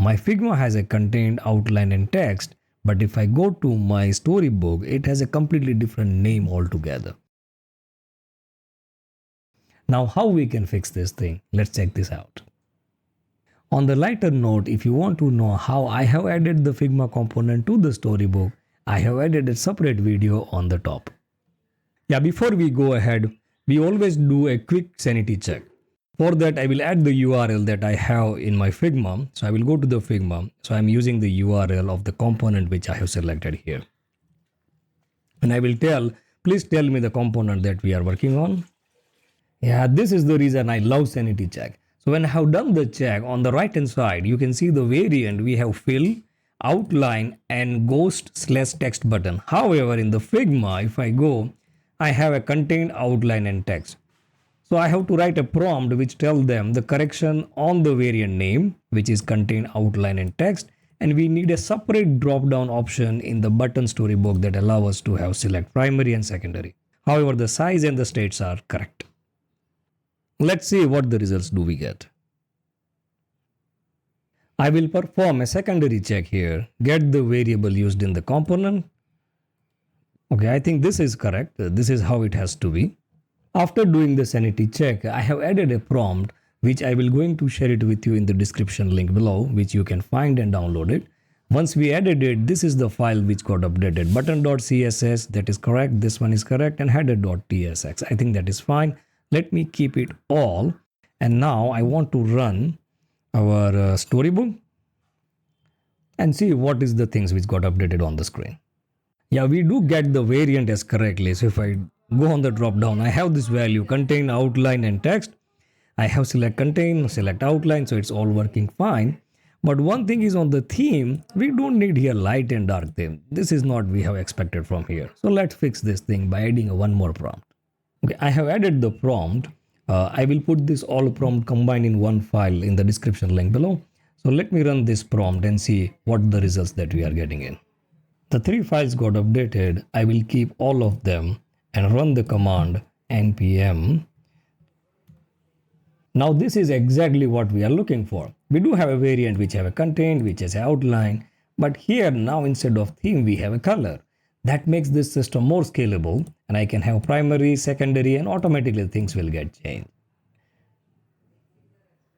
my Figma has a contained outline and text, but if I go to my Storybook, it has a completely different name altogether. Now how we can fix this thing? Let's check this out. On the lighter note, if you want to know how I have added the Figma component to the Storybook, I have added a separate video on the top. Yeah, before we go ahead, we always do a quick sanity check. For that, I will add the URL that I have in my Figma. So I will go to the Figma. So I'm using the URL of the component which I have selected here. And I will please tell me the component that we are working on. Yeah, this is the reason I love sanity check. So when I have done the check, on the right hand side, you can see the variant we have fill, outline and ghost/text button. However, in the Figma, if I go, I have a contained outline and text. So I have to write a prompt which tells them the correction on the variant name, which is contained outline and text. And we need a separate drop down option in the button Storybook that allow us to have select primary and secondary. However, the size and the states are correct. Let's see what the results do we get. I will perform a secondary check here, get the variable used in the component. Okay, I think this is correct. This is how it has to be. After doing the sanity check, I have added a prompt which I will going to share it with you in the description link below, which you can find and download it. Once we added it, this is the file which got updated. Button.css, that is correct. This one is correct, and header.tsx. I think that is fine. Let me keep it all. And now I want to run our Storybook and see what is the things which got updated on the screen. Yeah, we do get the variant as correctly. So if I go on the drop down, I have this value contain, outline and text. I have select contain, select outline, so it's all working fine. But one thing is on the theme, we don't need here light and dark theme. This is not we have expected from here. So let's fix this thing by adding one more prompt. Okay, I have added the prompt. I will put this all prompt combined in one file in the description link below. So let me run this prompt and see what the results that we are getting in. The 3 files got updated. I will keep all of them and run the command npm. Now this is exactly what we are looking for. We do have a variant which have a content, which has an outline, but here now instead of theme we have a color. That makes this system more scalable, and I can have primary, secondary, and automatically things will get changed.